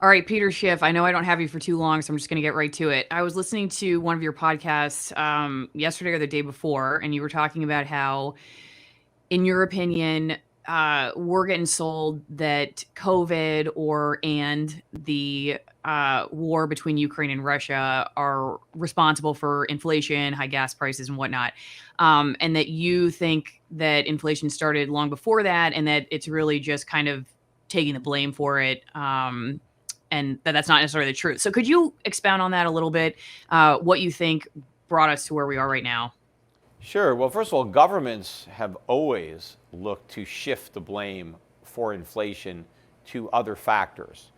All right, Peter Schiff, I know I don't have you for too long, so I'm just going to get right to it. I was listening to one of your podcasts yesterday or the day before, and you were talking about how, in your opinion, we're getting sold that COVID and the war between Ukraine and Russia are responsible for inflation, high gas prices, and whatnot. And that you think that inflation started long before that, and that it's really just kind of taking the blame for it. And that's not necessarily the truth. So, could you expound on that a little bit? What you think brought us to where we are right now? Sure. Well, first of all, governments have always looked to shift the blame for inflation to other factors.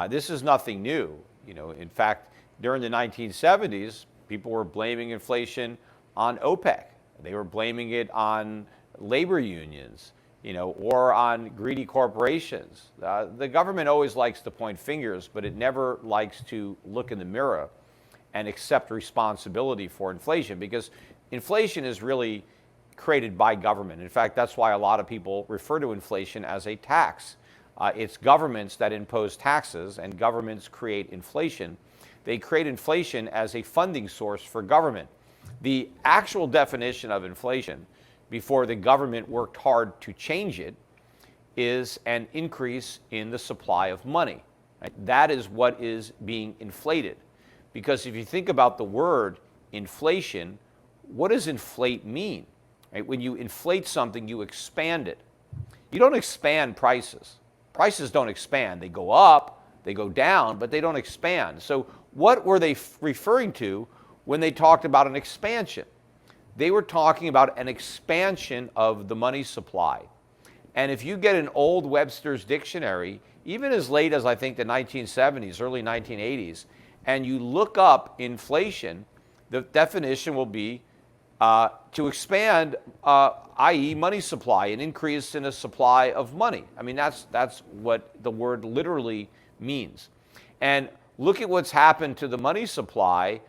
This is nothing new. In fact, during the 1970s, people were blaming inflation on OPEC. They were blaming it on labor unions, or on greedy corporations. The government always likes to point fingers, but it never likes to look in the mirror and accept responsibility for inflation, because inflation is really created by government. In fact, that's why a lot of people refer to inflation as a tax. It's governments that impose taxes, and governments create inflation. They create inflation as a funding source for government. The actual definition of inflation, before the government worked hard to change it, is an increase in the supply of money. Right? That is what is being inflated. Because if you think about the word inflation, what does inflate mean? Right? When you inflate something, you expand it. You don't expand prices. Prices don't expand. They go up, they go down, but they don't expand. So what were they referring to when they talked about an expansion? They were talking about an expansion of the money supply. And if you get an old Webster's dictionary, even as late as I think the 1970s, early 1980s, and you look up inflation, the definition will be to expand, i.e. money supply, an increase in a supply of money. I mean, that's what the word literally means. And look at what's happened to the money supply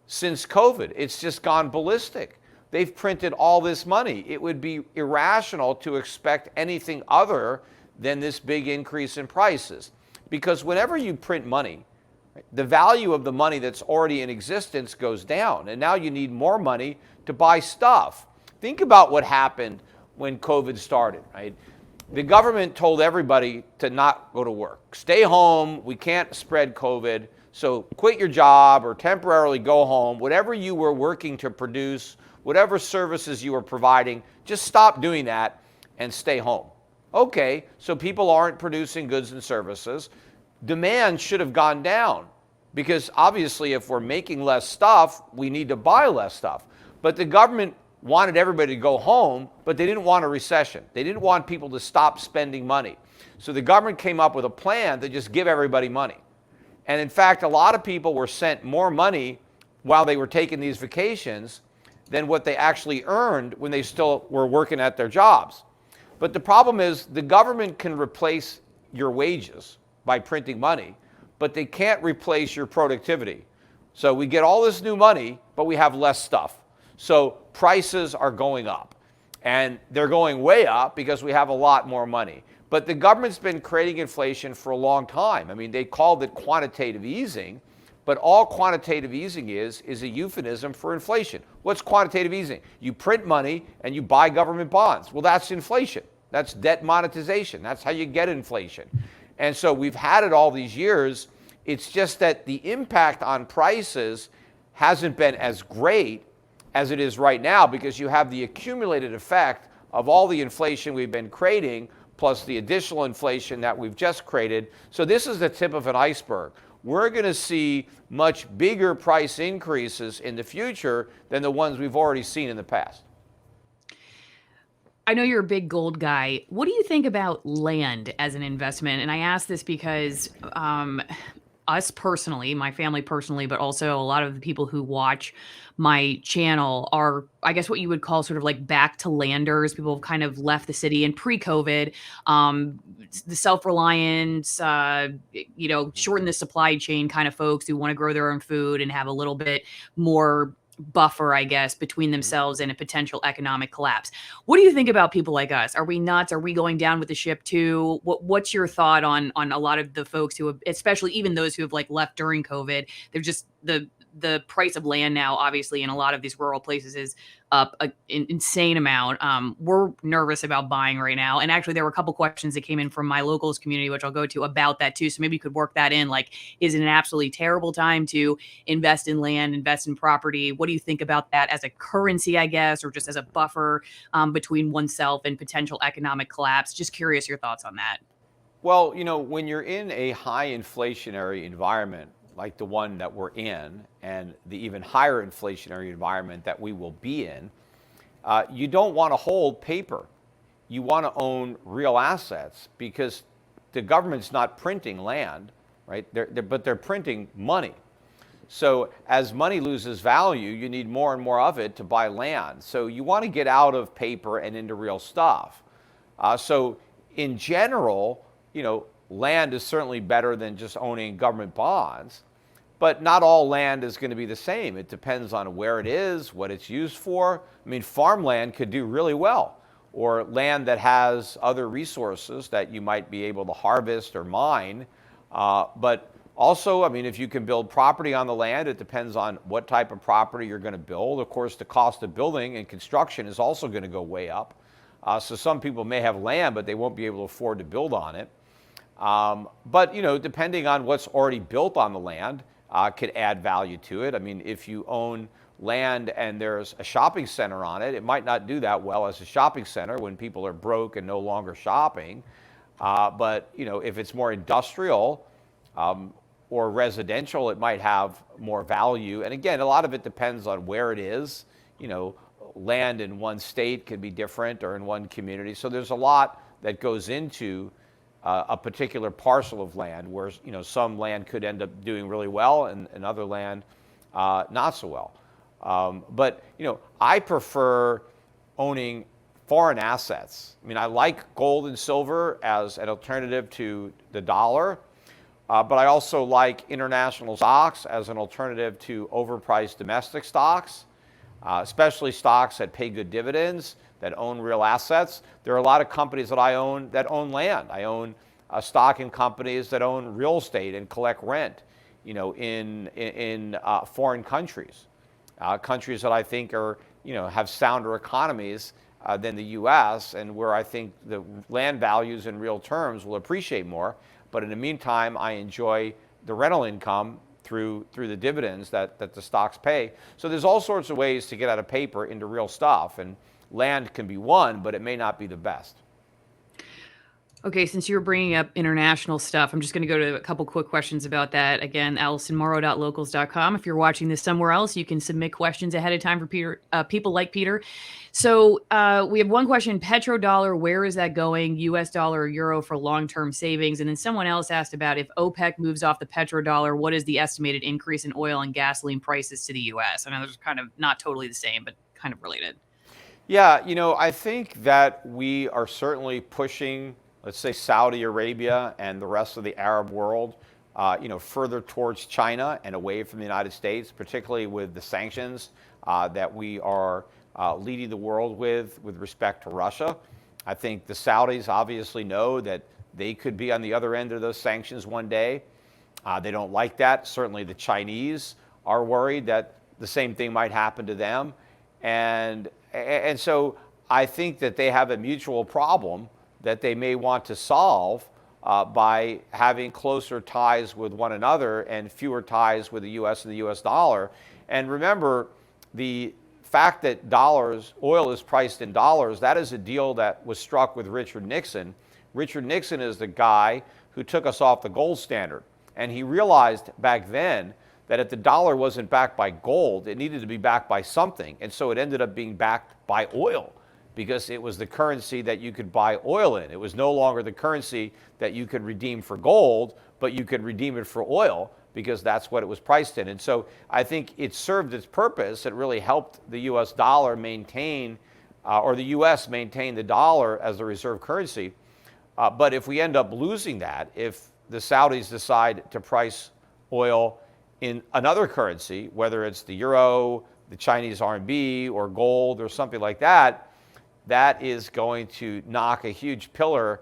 since COVID. It's just gone ballistic. They've printed all this money. It would be irrational to expect anything other than this big increase in prices. Because whenever you print money, the value of the money that's already in existence goes down, and now you need more money to buy stuff. Think about what happened when COVID started, right? The government told everybody to not go to work. Stay home, we can't spread COVID, so quit your job or temporarily go home. Whatever you were working to produce, whatever services you were providing, just stop doing that and stay home. Okay, so people aren't producing goods and services. Demand should have gone down, because obviously if we're making less stuff, we need to buy less stuff. But the government wanted everybody to go home, but they didn't want a recession. They didn't want people to stop spending money. So the government came up with a plan to just give everybody money. And in fact, a lot of people were sent more money while they were taking these vacations than what they actually earned when they still were working at their jobs. But the problem is the government can replace your wages by printing money, but they can't replace your productivity. So we get all this new money, but we have less stuff. So prices are going up, and they're going way up because we have a lot more money. But the government's been creating inflation for a long time. I mean, they called it quantitative easing, but all quantitative easing is a euphemism for inflation. What's quantitative easing? You print money and you buy government bonds. Well, that's inflation. That's debt monetization. That's how you get inflation. And so we've had it all these years. It's just that the impact on prices hasn't been as great as it is right now, because you have the accumulated effect of all the inflation we've been creating plus the additional inflation that we've just created. So this is the tip of an iceberg. We're going to see much bigger price increases in the future than the ones we've already seen in the past. I know you're a big gold guy. What do you think about land as an investment? And I ask this because us personally, my family personally, but also a lot of the people who watch my channel are, I guess, what you would call sort of like back to landers. People have kind of left the city. And pre-COVID, the self-reliance, shorten the supply chain kind of folks who want to grow their own food and have a little bit more buffer, I guess, between themselves and a potential economic collapse. What do you think about people like us? Are we nuts? Are we going down with the ship too? What's your thought on a lot of the folks who have, especially even those who have like left during COVID? They're just the price of land now, obviously, in a lot of these rural places is up an insane amount. We're nervous about buying right now. And actually, there were a couple questions that came in from my locals community, which I'll go to about that too. So maybe you could work that in. Like, is it an absolutely terrible time to invest in land, invest in property? What do you think about that as a currency, I guess, or just as a buffer between oneself and potential economic collapse? Just curious your thoughts on that. Well, when you're in a high inflationary environment like the one that we're in, and the even higher inflationary environment that we will be in, you don't want to hold paper. You want to own real assets, because the government's not printing land, right? But they're printing money. So as money loses value, you need more and more of it to buy land. So you want to get out of paper and into real stuff. So in general, land is certainly better than just owning government bonds, but not all land is going to be the same. It depends on where it is, what it's used for. I mean, farmland could do really well, or land that has other resources that you might be able to harvest or mine. But also, I mean, if you can build property on the land, it depends on what type of property you're going to build. Of course, the cost of building and construction is also going to go way up. So some people may have land, but they won't be able to afford to build on it. But, depending on what's already built on the land, could add value to it. I mean, if you own land and there's a shopping center on it, it might not do that well as a shopping center when people are broke and no longer shopping. But, if it's more industrial or residential, it might have more value. And again, a lot of it depends on where it is. Land in one state could be different, or in one community. So there's a lot that goes into a particular parcel of land, where some land could end up doing really well, and other land not so well. But I prefer owning foreign assets. I mean, I like gold and silver as an alternative to the dollar, but I also like international stocks as an alternative to overpriced domestic stocks. Especially stocks that pay good dividends, that own real assets. There are a lot of companies that I own that own land. I own stock in companies that own real estate and collect rent, in foreign countries, countries that I think are, have sounder economies than the U.S., and where I think the land values in real terms will appreciate more. But in the meantime, I enjoy the rental income through the dividends that the stocks pay. So there's all sorts of ways to get out of paper into real stuff, and land can be one, but it may not be the best. Okay, since you were bringing up international stuff, I'm just going to go to a couple quick questions about that. Again, AllisonMorrow.locals.com. If you're watching this somewhere else, you can submit questions ahead of time for Peter, people like Peter. So we have one question: petrodollar, where is that going? US dollar or euro for long-term savings? And then someone else asked about, if OPEC moves off the petrodollar, what is the estimated increase in oil and gasoline prices to the US? I know those are kind of not totally the same, but kind of related. Yeah, I think that we are certainly pushing, let's say, Saudi Arabia and the rest of the Arab world, further towards China and away from the United States, particularly with the sanctions that we are leading the world with respect to Russia. I think the Saudis obviously know that they could be on the other end of those sanctions one day. They don't like that. Certainly the Chinese are worried that the same thing might happen to them. And so I think that they have a mutual problem that they may want to solve by having closer ties with one another and fewer ties with the U.S. and the U.S. dollar. And remember, the fact that oil is priced in dollars, that is a deal that was struck with Richard Nixon. Richard Nixon is the guy who took us off the gold standard. And he realized back then that if the dollar wasn't backed by gold, it needed to be backed by something. And so it ended up being backed by oil, because it was the currency that you could buy oil in. It was no longer the currency that you could redeem for gold, but you could redeem it for oil, because that's what it was priced in. And so I think it served its purpose. It really helped the U.S. dollar maintain, or the U.S. maintain the dollar as the reserve currency. But if we end up losing that, if the Saudis decide to price oil in another currency, whether it's the euro, the Chinese RMB or gold or something like that, that is going to knock a huge pillar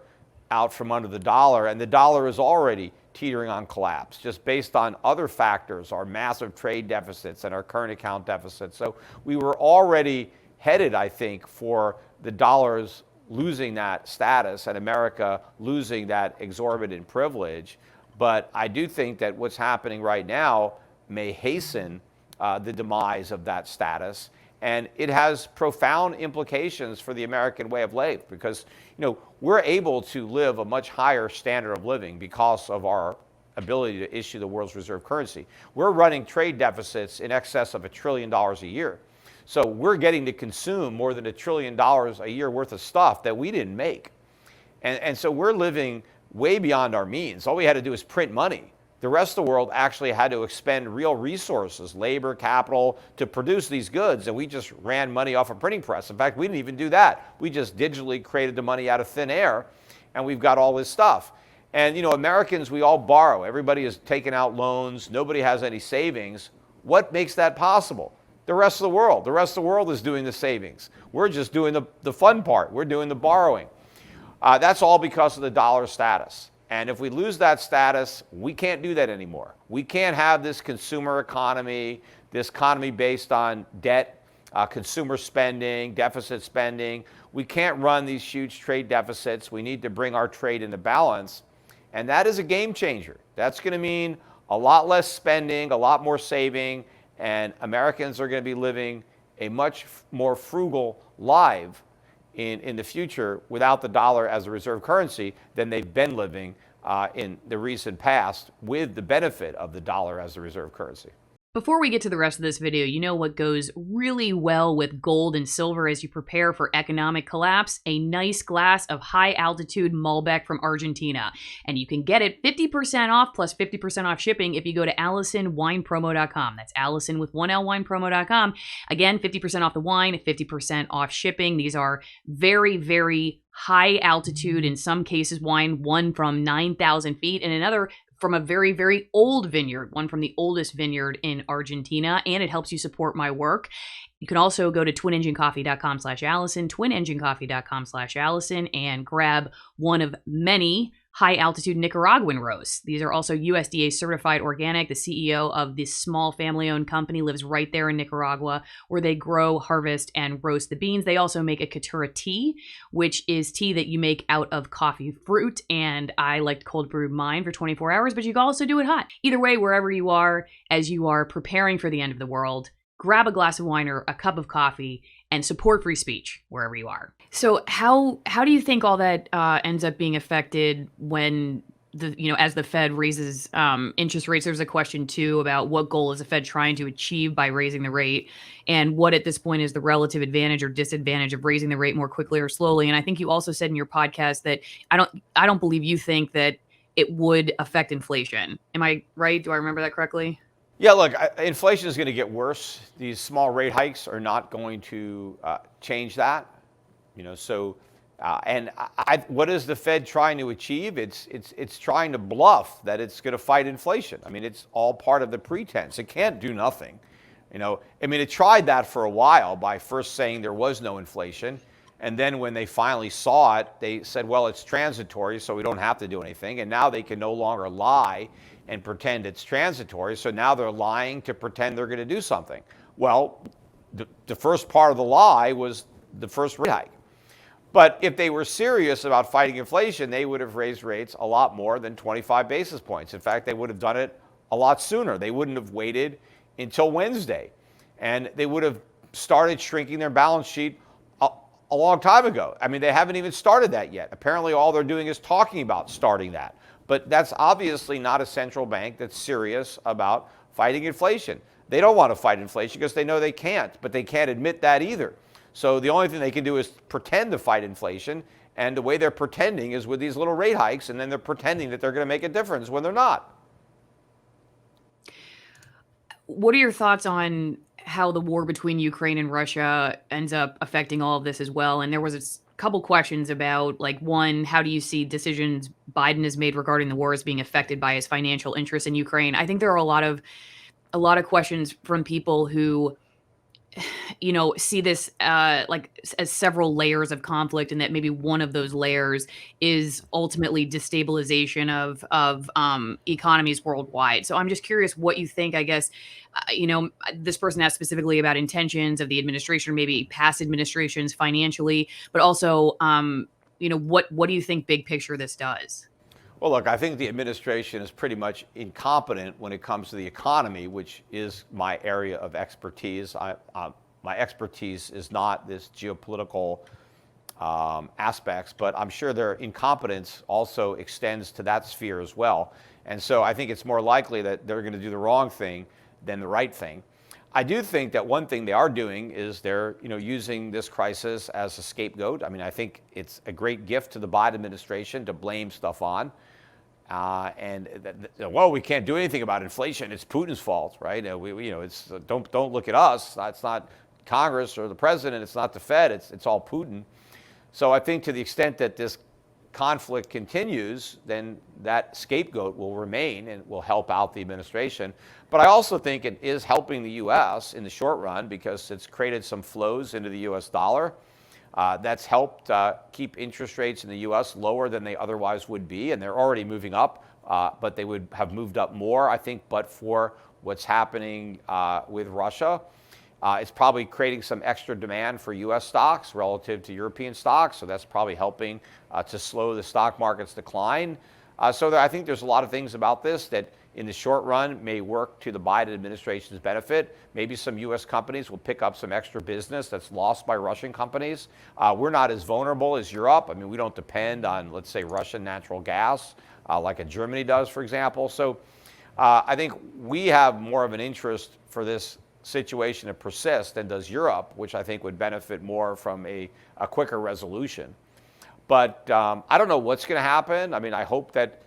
out from under the dollar. And the dollar is already teetering on collapse, just based on other factors, our massive trade deficits and our current account deficits. So we were already headed, I think, for the dollar's losing that status and America losing that exorbitant privilege. But I do think that what's happening right now may hasten the demise of that status. And it has profound implications for the American way of life, because we're able to live a much higher standard of living because of our ability to issue the world's reserve currency. We're running trade deficits in excess of $1 trillion a year. So we're getting to consume more than $1 trillion a year worth of stuff that we didn't make. And so we're living way beyond our means. All we had to do is print money. The rest of the world actually had to expend real resources, labor, capital, to produce these goods, and we just ran money off a printing press. In fact, we didn't even do that. We just digitally created the money out of thin air, and we've got all this stuff. And Americans, we all borrow. Everybody is taking out loans. Nobody has any savings. What makes that possible? The rest of the world. The rest of the world is doing the savings. We're just doing the fun part. We're doing the borrowing. That's all because of the dollar status. And if we lose that status, we can't do that anymore. We can't have this consumer economy, this economy based on debt, consumer spending, deficit spending. We can't run these huge trade deficits. We need to bring our trade into balance. And that is a game changer. That's going to mean a lot less spending, a lot more saving, and Americans are going to be living a much more frugal life in the future without the dollar as a reserve currency than they've been living in the recent past with the benefit of the dollar as a reserve currency. Before we get to the rest of this video, you know what goes really well with gold and silver as you prepare for economic collapse? A nice glass of high-altitude Malbec from Argentina. And you can get it 50% off plus 50% off shipping if you go to AllisonWinePromo.com. That's Allison with 1L winepromo.com. Again, 50% off the wine, 50% off shipping. These are very, very high altitude, in some cases, wine, one from 9,000 feet and another from a very, very old vineyard, one from the oldest vineyard in Argentina, and it helps you support my work. You can also go to twinenginecoffee.com/Allison, twinenginecoffee.com/Allison, and grab one of many high-altitude Nicaraguan roasts. These are also USDA certified organic. The CEO of this small family-owned company lives right there in Nicaragua, where they grow, harvest, and roast the beans. They also make a Caturra tea, which is tea that you make out of coffee fruit, and I like to cold brew mine for 24 hours, but you can also do it hot. Either way, wherever you are, as you are preparing for the end of the world, grab a glass of wine or a cup of coffee and support free speech wherever you are. So how do you think all that ends up being affected when as the Fed raises interest rates? There's a question too about what goal is the Fed trying to achieve by raising the rate, and what at this point is the relative advantage or disadvantage of raising the rate more quickly or slowly. And I think you also said in your podcast that I don't believe you think that it would affect inflation. Am I right? Do I remember that correctly? Yeah, look, inflation is going to get worse. These small rate hikes are not going to change that. What is the Fed trying to achieve? It's trying to bluff that it's going to fight inflation. I mean, it's all part of the pretense. It can't do nothing. It tried that for a while by first saying there was no inflation, and then when they finally saw it, they said, well, it's transitory, so we don't have to do anything. And now they can no longer lie and pretend it's transitory. So now they're lying to pretend they're going to do something. Well, the first part of the lie was the first rate hike. But if they were serious about fighting inflation, they would have raised rates a lot more than 25 basis points. In fact, they would have done it a lot sooner. They wouldn't have waited until Wednesday. And they would have started shrinking their balance sheet a long time ago. I mean, they haven't even started that yet. Apparently, all they're doing is talking about starting that. But that's obviously not a central bank that's serious about fighting inflation. They don't want to fight inflation because they know they can't, but they can't admit that either. So the only thing they can do is pretend to fight inflation, and the way they're pretending is with these little rate hikes, and then they're pretending that they're going to make a difference when they're not. What are your thoughts on how the war between Ukraine and Russia ends up affecting all of this as well? And there was a couple questions about, like, one, how do you see decisions Biden has made regarding the war as being affected by his financial interests in Ukraine? I think there are a lot of questions from people who see this as several layers of conflict, and that maybe one of those layers is ultimately destabilization of economies worldwide. So I'm just curious what you think. I guess this person asked specifically about intentions of the administration, or maybe past administrations financially, but also what do you think big picture this does? Well, look, I think the administration is pretty much incompetent when it comes to the economy, which is my area of expertise. My expertise is not this geopolitical aspects, but I'm sure their incompetence also extends to that sphere as well. And so I think it's more likely that they're going to do the wrong thing than the right thing. I do think that one thing they are doing is they're using this crisis as a scapegoat. I mean, I think it's a great gift to the Biden administration to blame stuff on. Well, we can't do anything about inflation. It's Putin's fault, right? It's don't look at us. It's not Congress or the president. It's not the Fed. It's all Putin. So I think to the extent that this conflict continues, then that scapegoat will remain and will help out the administration. But I also think it is helping the U.S. in the short run because it's created some flows into the U.S. dollar. That's helped keep interest rates in the U.S. lower than they otherwise would be, and they're already moving up, but they would have moved up more, I think, but for what's happening with Russia. It's probably creating some extra demand for U.S. stocks relative to European stocks, so that's probably helping to slow the stock market's decline. I think there's a lot of things about this that in the short run may work to the Biden administration's benefit. Maybe some U.S. companies will pick up some extra business that's lost by Russian companies. We're not as vulnerable as Europe. I mean, we don't depend on, let's say, Russian natural gas like a Germany does, for example. So I think we have more of an interest for this situation to persist than does Europe, which I think would benefit more from a quicker resolution. But I don't know what's going to happen. I mean, I hope that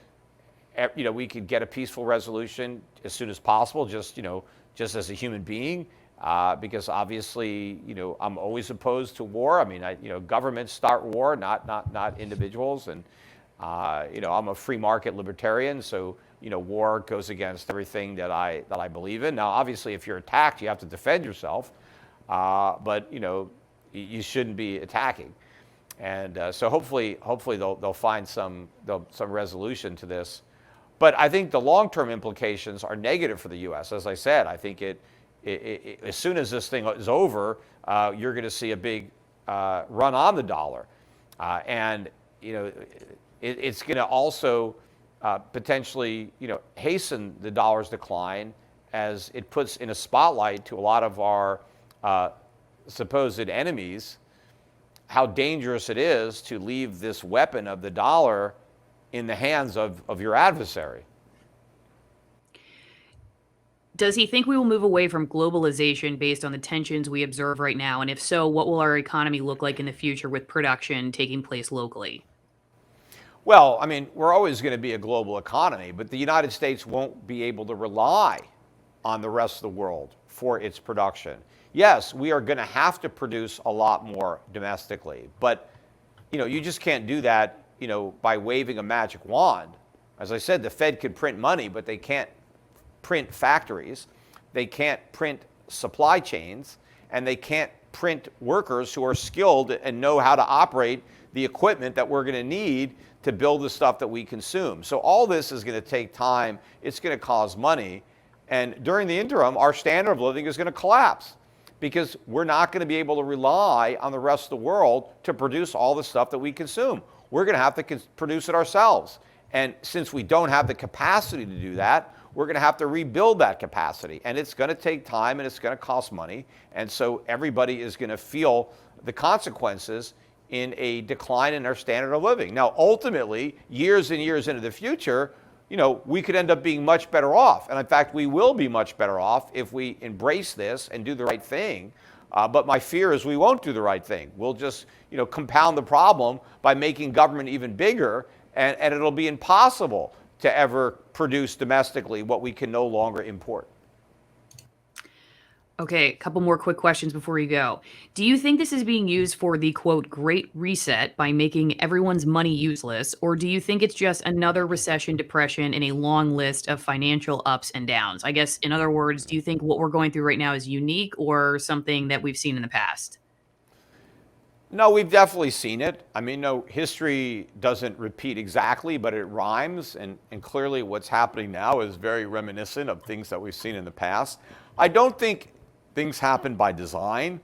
we could get a peaceful resolution as soon as possible, just as a human being, because obviously, I'm always opposed to war. I mean, governments start war, not individuals, and I'm a free market libertarian, so war goes against everything that I believe in. Now, obviously, if you're attacked, you have to defend yourself, but you shouldn't be attacking. And so hopefully they'll find some resolution to this. But I think the long-term implications are negative for the U.S. As I said, I think as soon as this thing is over, you're going to see a big run on the dollar, and it's going to also potentially hasten the dollar's decline as it puts in a spotlight to a lot of our supposed enemies how dangerous it is to leave this weapon of the dollar in the hands of your adversary. Does he think we will move away from globalization based on the tensions we observe right now? And if so, what will our economy look like in the future with production taking place locally? Well, I mean, we're always going to be a global economy, but the United States won't be able to rely on the rest of the world for its production. Yes, we are going to have to produce a lot more domestically, but you just can't do that by waving a magic wand. As I said, the Fed could print money, but they can't print factories, they can't print supply chains, and they can't print workers who are skilled and know how to operate the equipment that we're going to need to build the stuff that we consume. So all this is going to take time, it's going to cost money, and during the interim, our standard of living is going to collapse because we're not going to be able to rely on the rest of the world to produce all the stuff that we consume. We're going to have to produce it ourselves. And since we don't have the capacity to do that, we're going to have to rebuild that capacity. And it's going to take time and it's going to cost money. And so everybody is going to feel the consequences in a decline in our standard of living. Now, ultimately, years and years into the future, we could end up being much better off. And in fact, we will be much better off if we embrace this and do the right thing. But my fear is we won't do the right thing. We'll just, compound the problem by making government even bigger, and it'll be impossible to ever produce domestically what we can no longer import. Okay, a couple more quick questions before you go. Do you think this is being used for the quote great reset by making everyone's money useless, or do you think it's just another recession, depression, in a long list of financial ups and downs? I guess, in other words, do you think what we're going through right now is unique or something that we've seen in the past? No, we've definitely seen it. I mean, no, history doesn't repeat exactly, but it rhymes. And clearly, what's happening now is very reminiscent of things that we've seen in the past. I don't think things happen by design.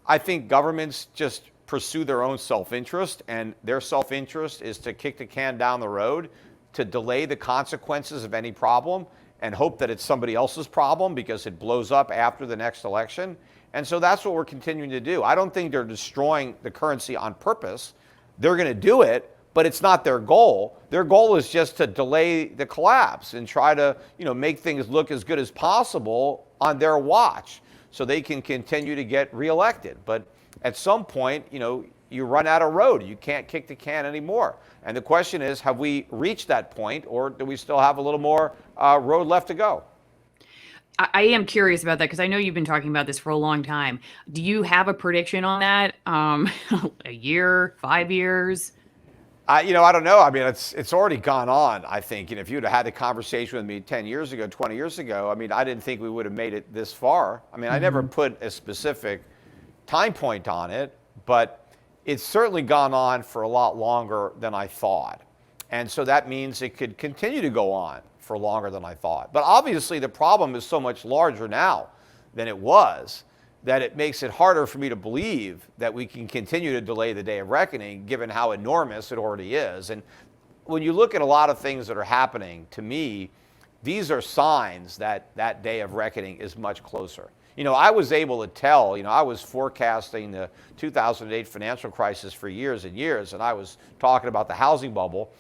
I think governments just pursue their own self interest, and their self interest is to kick the can down the road, to delay the consequences of any problem, and hope that it's somebody else's problem because it blows up after the next election. And so that's what we're continuing to do. I don't think they're destroying the currency on purpose. They're going to do it, but it's not their goal. Their goal is just to delay the collapse and try to, make things look as good as possible on their watch so they can continue to get reelected. But at some point, you run out of road. You can't kick the can anymore. And the question is, have we reached that point, or do we still have a little more road left to go? I am curious about that because I know you've been talking about this for a long time. Do you have a prediction on that? A year, 5 years? I don't know. I mean, it's already gone on, I think. And if you'd have had the conversation with me 10 years ago, 20 years ago, I mean, I didn't think we would have made it this far. I mean, I never put a specific time point on it, but it's certainly gone on for a lot longer than I thought. And so that means it could continue to go on for longer than I thought. But obviously, the problem is so much larger now than it was that it makes it harder for me to believe that we can continue to delay the day of reckoning, given how enormous it already is. And when you look at a lot of things that are happening, to me, these are signs that that day of reckoning is much closer. I was able to tell, I was forecasting the 2008 financial crisis for years and years, and I was talking about the housing bubble.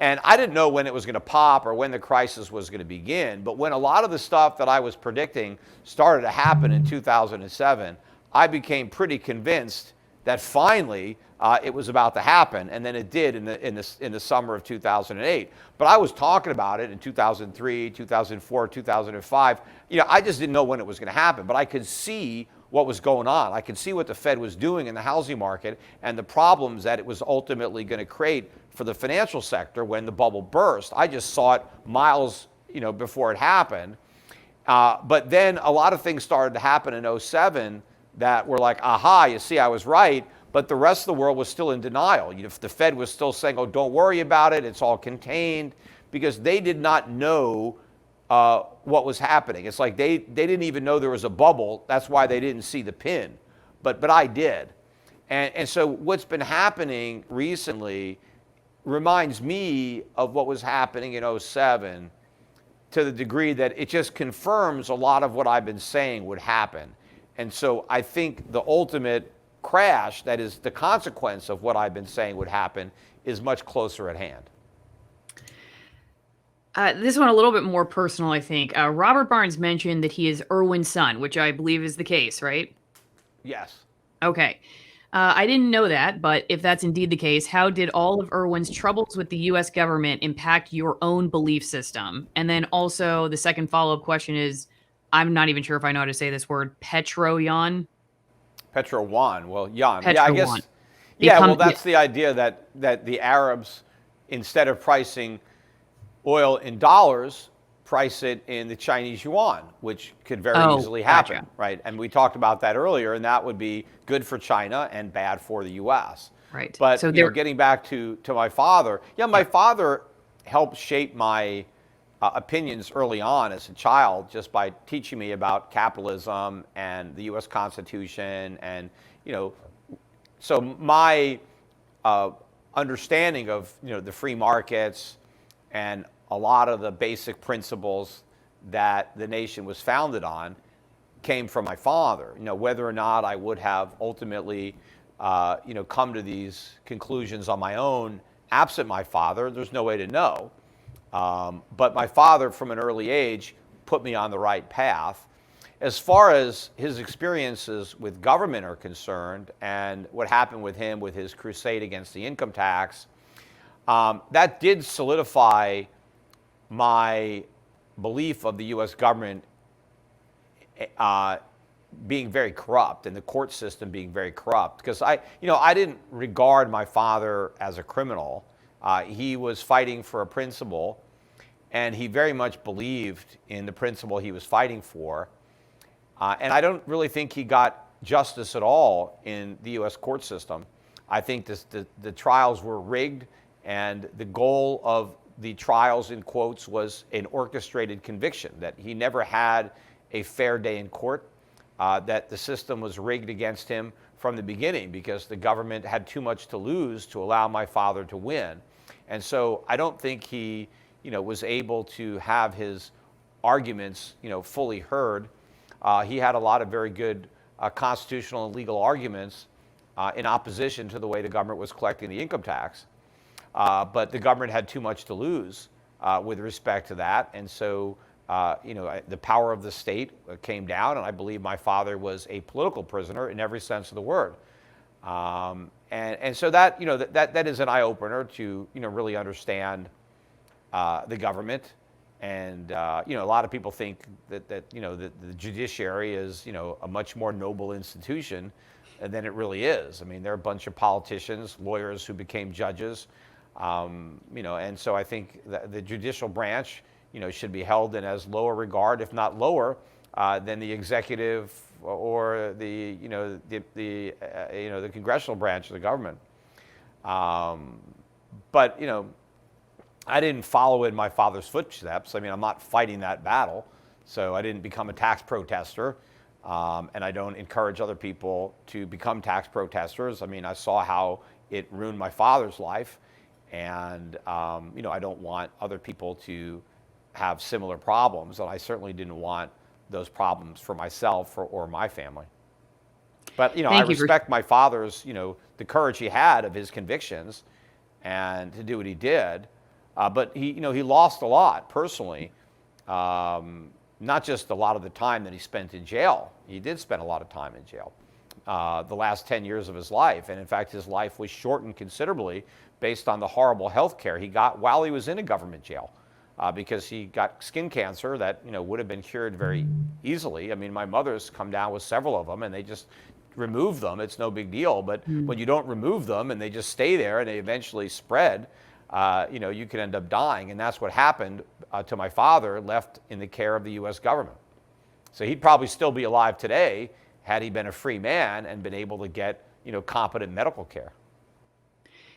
And I didn't know when it was going to pop or when the crisis was going to begin. But when a lot of the stuff that I was predicting started to happen in 2007, I became pretty convinced that finally it was about to happen. And then it did in the summer of 2008. But I was talking about it in 2003, 2004, 2005. I just didn't know when it was going to happen. But I could see what was going on. I could see what the Fed was doing in the housing market and the problems that it was ultimately going to create for the financial sector when the bubble burst. I just saw it miles, before it happened. But then a lot of things started to happen in '07 that were like, aha, you see, I was right. But the rest of the world was still in denial. The Fed was still saying, oh, don't worry about it. It's all contained, because they did not know what was happening. It's like they didn't even know there was a bubble. That's why they didn't see the pin. But I did. And so what's been happening recently reminds me of what was happening in '07, to the degree that it just confirms a lot of what I've been saying would happen. And so I think the ultimate crash, that is the consequence of what I've been saying would happen, is much closer at hand. This one a little bit more personal, I think. Robert Barnes mentioned that he is Irwin's son, which I believe is the case, right? Yes. Okay. I didn't know that, but if that's indeed the case, how did all of Irwin's troubles with the U.S. government impact your own belief system? And then also the second follow-up question is, I'm not even sure if I know how to say this word, Petro-yuan? Petro-yuan. Well, yuan. Yeah, I Petro-yuan. guess. Yeah, well, that's the idea that the Arabs, instead of pricing oil in dollars, price it in the Chinese yuan, which could very easily happen, gotcha. right? And we talked about that earlier, and that would be good for China and bad for the U.S. Right. But So getting back to my father, my father helped shape my opinions early on as a child, just by teaching me about capitalism and the U.S. Constitution, and so my understanding of the free markets and a lot of the basic principles that the nation was founded on came from my father. Whether or not I would have ultimately, come to these conclusions on my own, absent my father, there's no way to know. But my father, from an early age, put me on the right path. As far as his experiences with government are concerned, and what happened with him with his crusade against the income tax, that did solidify my belief of the U.S. government being very corrupt and the court system being very corrupt. Because I didn't regard my father as a criminal. He was fighting for a principle, and he very much believed in the principle he was fighting for. And I don't really think he got justice at all in the U.S. court system. I think the trials were rigged, and the goal of the trials, in quotes, was an orchestrated conviction, that he never had a fair day in court, that the system was rigged against him from the beginning because the government had too much to lose to allow my father to win. And so I don't think he, was able to have his arguments, fully heard. He had a lot of very good constitutional and legal arguments in opposition to the way the government was collecting the income tax. But the government had too much to lose with respect to that. And so, the power of the state came down, and I believe my father was a political prisoner in every sense of the word. And so that, that is an eye-opener to, really understand the government. And, a lot of people think that the judiciary is, a much more noble institution than it really is. I mean, they're a bunch of politicians, lawyers who became judges, and so I think the judicial branch, should be held in as low a regard, if not lower, than the executive or the congressional branch of the government. But I didn't follow in my father's footsteps. I mean, I'm not fighting that battle, so I didn't become a tax protester, and I don't encourage other people to become tax protesters. I mean, I saw how it ruined my father's life, and I don't want other people to have similar problems, and I certainly didn't want those problems for myself or my family. But I respect my father's, the courage he had of his convictions, and to do what he did. But he lost a lot personally, not just a lot of the time that he spent in jail. He did spend a lot of time in jail, the last 10 years of his life, and in fact, his life was shortened considerably based on the horrible health care he got while he was in a government jail. Because he got skin cancer that would have been cured very easily. I mean, my mother's come down with several of them, and they just remove them. It's no big deal. But when you don't remove them and they just stay there and they eventually spread, you can end up dying. And that's what happened to my father, left in the care of the U.S. government. So he'd probably still be alive today had he been a free man and been able to get competent medical care.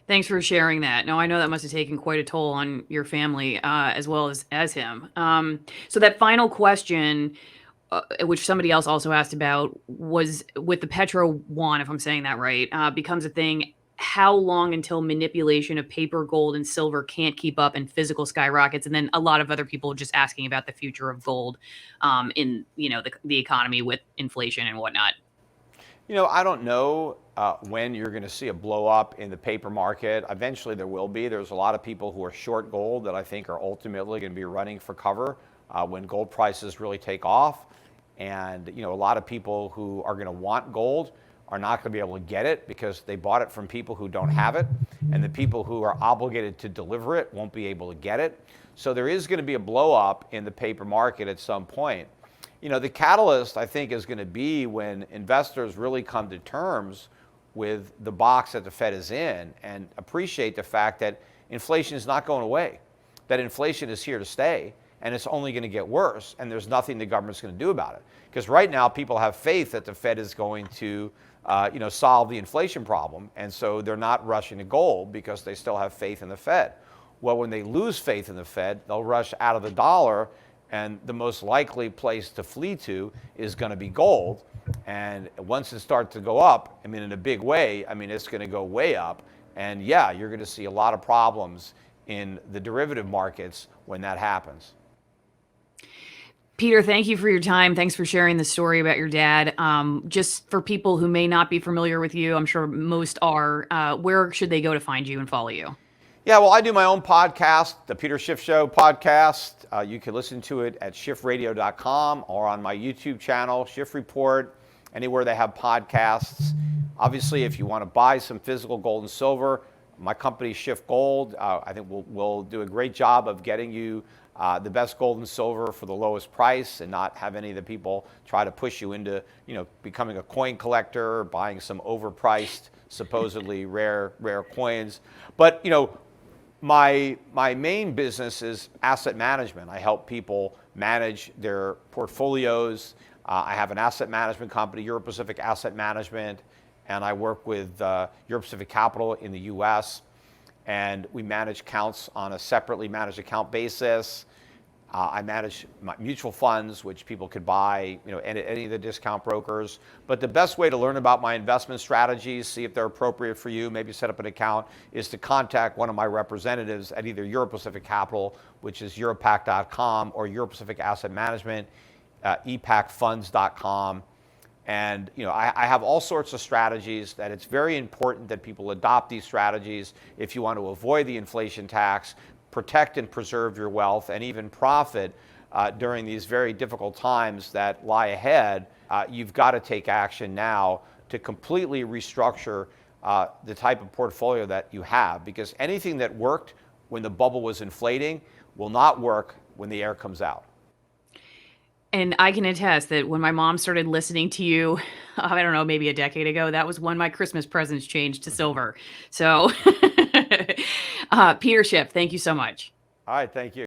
Thanks for sharing that. No, I know that must have taken quite a toll on your family as well as him. So that final question, which somebody else also asked about, was with the Petro One, if I'm saying that right, becomes a thing. How long until manipulation of paper, gold, and silver can't keep up and physical skyrockets? And then a lot of other people just asking about the future of gold in the economy with inflation and whatnot. I don't know when you're going to see a blow up in the paper market. Eventually there will be. There's a lot of people who are short gold that I think are ultimately going to be running for cover when gold prices really take off. And, a lot of people who are going to want gold are not going to be able to get it because they bought it from people who don't have it. And the people who are obligated to deliver it won't be able to get it. So there is going to be a blow up in the paper market at some point. The catalyst, I think, is going to be when investors really come to terms with the box that the Fed is in and appreciate the fact that inflation is not going away, that inflation is here to stay, and it's only going to get worse, and there's nothing the government's going to do about it. Because right now, people have faith that the Fed is going to solve the inflation problem, and so they're not rushing to gold because they still have faith in the Fed. Well, when they lose faith in the Fed, they'll rush out of the dollar, and the most likely place to flee to is going to be gold. And once it starts to go up, in a big way, it's going to go way up. And yeah, you're going to see a lot of problems in the derivative markets when that happens. Peter, thank you for your time. Thanks for sharing the story about your dad. Just for people who may not be familiar with you, I'm sure most are, where should they go to find you and follow you? Yeah, well, I do my own podcast, the Peter Schiff Show podcast. You can listen to it at schiffradio.com or on my YouTube channel, Schiff Report, anywhere they have podcasts. Obviously, if you want to buy some physical gold and silver, my company, Schiff Gold, I think we'll do a great job of getting you the best gold and silver for the lowest price, and not have any of the people try to push you into, becoming a coin collector or buying some overpriced, supposedly rare coins. But, my main business is asset management. I help people manage their portfolios. I have an asset management company, Euro Pacific Asset Management, and I work with Euro Pacific Capital in the US, and we manage accounts on a separately managed account basis. I manage my mutual funds, which people could buy, at any of the discount brokers. But the best way to learn about my investment strategies, see if they're appropriate for you, maybe set up an account, is to contact one of my representatives at either Euro Pacific Capital, which is europac.com, or Euro Pacific Asset Management, epacfunds.com. And I have all sorts of strategies that it's very important that people adopt these strategies if you want to avoid the inflation tax, protect and preserve your wealth, and even profit during these very difficult times that lie ahead. You've got to take action now to completely restructure the type of portfolio that you have, because anything that worked when the bubble was inflating will not work when the air comes out. And I can attest that when my mom started listening to you, I don't know, maybe a decade ago, that was when my Christmas presents changed to silver. So, Peter Schiff, thank you so much. All right, thank you.